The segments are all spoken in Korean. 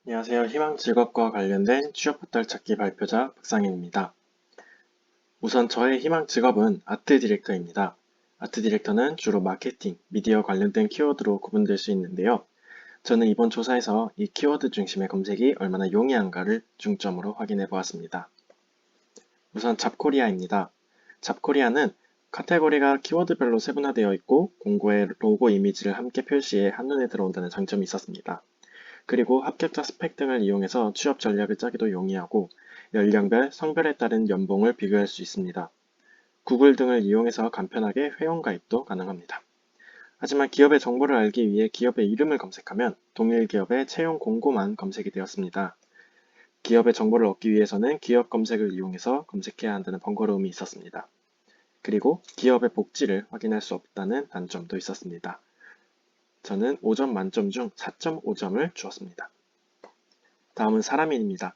안녕하세요. 희망 직업과 관련된 취업 포털 찾기 발표자 박상현입니다. 우선 저의 희망 직업은 아트 디렉터입니다. 아트 디렉터는 주로 마케팅, 미디어 관련된 키워드로 구분될 수 있는데요. 저는 이번 조사에서 이 키워드 중심의 검색이 얼마나 용이한가를 중점으로 확인해 보았습니다. 우선 잡코리아입니다. 잡코리아는 카테고리가 키워드별로 세분화되어 있고 공고의 로고 이미지를 함께 표시해 한눈에 들어온다는 장점이 있었습니다. 그리고 합격자 스펙 등을 이용해서 취업 전략을 짜기도 용이하고 연령별, 성별에 따른 연봉을 비교할 수 있습니다. 구글 등을 이용해서 간편하게 회원가입도 가능합니다. 하지만 기업의 정보를 알기 위해 기업의 이름을 검색하면 동일 기업의 채용 공고만 검색이 되었습니다. 기업의 정보를 얻기 위해서는 기업 검색을 이용해서 검색해야 한다는 번거로움이 있었습니다. 그리고 기업의 복지를 확인할 수 없다는 단점도 있었습니다. 저는 5점 만점 중 4.5점을 주었습니다. 다음은 사람인입니다.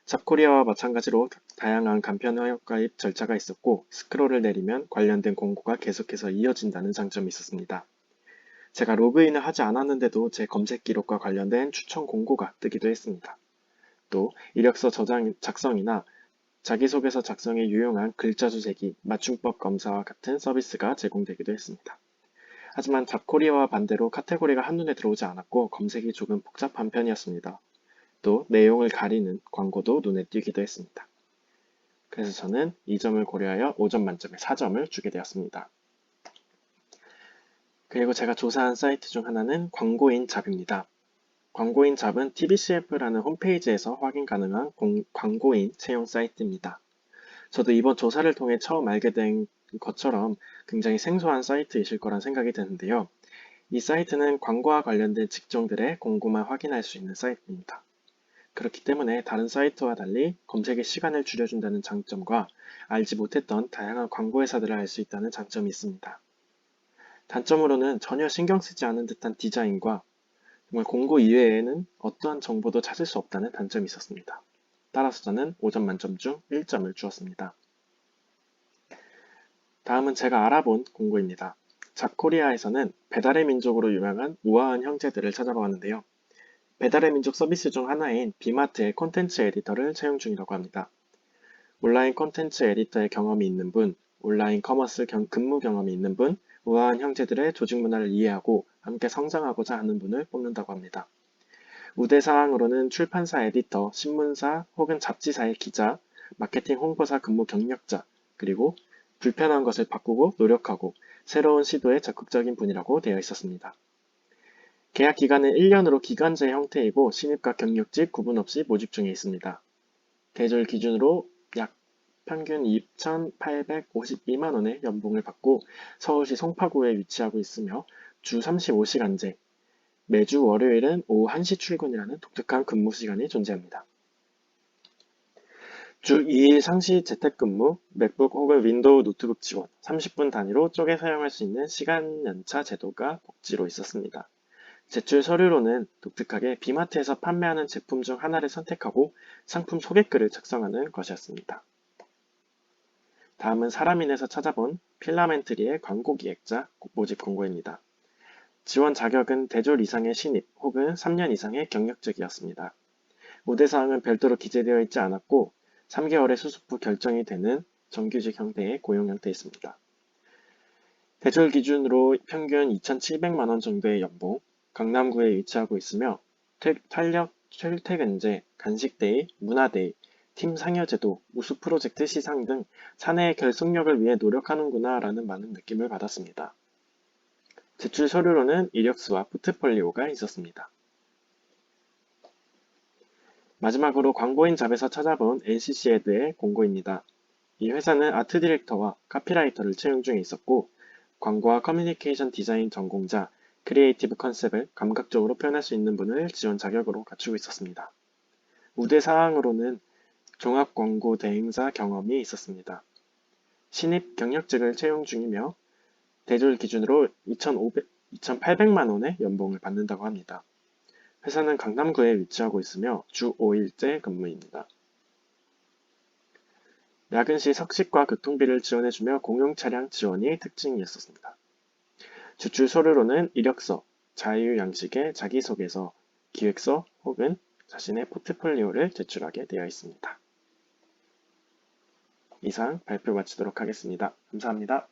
잡코리아와 마찬가지로 다양한 간편 회원가입 절차가 있었고 스크롤을 내리면 관련된 공고가 계속해서 이어진다는 장점이 있었습니다. 제가 로그인을 하지 않았는데도 제 검색 기록과 관련된 추천 공고가 뜨기도 했습니다. 또 이력서 작성이나 자기소개서 작성에 유용한 글자 수색이 맞춤법 검사와 같은 서비스가 제공되기도 했습니다. 하지만 잡코리아와 반대로 카테고리가 한눈에 들어오지 않았고 검색이 조금 복잡한 편이었습니다. 또 내용을 가리는 광고도 눈에 띄기도 했습니다. 그래서 저는 이 점을 고려하여 5점 만점에 4점을 주게 되었습니다. 그리고 제가 조사한 사이트 중 하나는 광고인 잡입니다. 광고인 잡은 TBCF라는 홈페이지에서 확인 가능한 광고인 채용 사이트입니다. 저도 이번 조사를 통해 처음 알게 된 것처럼 굉장히 생소한 사이트이실 거란 생각이 드는데요. 이 사이트는 광고와 관련된 직종들의 공고만 확인할 수 있는 사이트입니다. 그렇기 때문에 다른 사이트와 달리 검색의 시간을 줄여준다는 장점과 알지 못했던 다양한 광고 회사들을 알 수 있다는 장점이 있습니다. 단점으로는 전혀 신경 쓰지 않은 듯한 디자인과 정말 공고 이외에는 어떠한 정보도 찾을 수 없다는 단점이 있었습니다. 따라서 저는 5점 만점 중 1점을 주었습니다. 다음은 제가 알아본 공고입니다. 잡코리아에서는 배달의 민족으로 유명한 우아한 형제들을 찾아보았는데요. 배달의 민족 서비스 중 하나인 비마트의 콘텐츠 에디터를 채용 중이라고 합니다. 온라인 콘텐츠 에디터의 경험이 있는 분, 온라인 커머스 근무 경험이 있는 분, 우아한 형제들의 조직 문화를 이해하고 함께 성장하고자 하는 분을 뽑는다고 합니다. 우대사항으로는 출판사 에디터, 신문사 혹은 잡지사의 기자, 마케팅 홍보사 근무 경력자, 그리고 불편한 것을 바꾸고 노력하고 새로운 시도에 적극적인 분이라고 되어 있었습니다. 계약 기간은 1년으로 기간제 형태이고 신입과 경력직 구분 없이 모집 중에 있습니다. 대졸 기준으로 약 평균 2,852만 원의 연봉을 받고 서울시 송파구에 위치하고 있으며 주 35시간제, 매주 월요일은 오후 1시 출근이라는 독특한 근무 시간이 존재합니다. 주 2일 상시 재택근무, 맥북 혹은 윈도우 노트북 지원, 30분 단위로 쪼개 사용할 수 있는 시간 연차 제도가 복지로 있었습니다. 제출 서류로는 독특하게 비마트에서 판매하는 제품 중 하나를 선택하고 상품 소개글을 작성하는 것이었습니다. 다음은 사람인에서 찾아본 필라멘트리의 광고 기획자 모집 공고입니다. 지원 자격은 대졸 이상의 신입 혹은 3년 이상의 경력직이었습니다. 우대사항은 별도로 기재되어 있지 않았고 3개월의 수습 후 결정이 되는 정규직 형태의 고용 형태였습니다. 대졸 기준으로 평균 2,700만 원 정도의 연봉, 강남구에 위치하고 있으며 탄력 출퇴근제, 간식데이, 문화데이, 팀 상여제도, 우수 프로젝트 시상 등 사내의 결속력을 위해 노력하는구나 라는 많은 느낌을 받았습니다. 제출 서류로는 이력서와 포트폴리오가 있었습니다. 마지막으로 광고인 잡에서 찾아본 NCC에 대해 공고입니다. 이 회사는 아트 디렉터와 카피라이터를 채용 중에 있었고 광고와 커뮤니케이션 디자인 전공자, 크리에이티브 컨셉을 감각적으로 표현할 수 있는 분을 지원 자격으로 갖추고 있었습니다. 우대 사항으로는 종합광고 대행사 경험이 있었습니다. 신입 경력직을 채용 중이며 대졸 기준으로 2,800만 원의 연봉을 받는다고 합니다. 회사는 강남구에 위치하고 있으며 주 5일제 근무입니다. 야근 시 석식과 교통비를 지원해주며 공용차량 지원이 특징이었습니다. 제출 서류로는 이력서, 자유 양식의 자기소개서, 기획서 혹은 자신의 포트폴리오를 제출하게 되어 있습니다. 이상 발표 마치도록 하겠습니다. 감사합니다.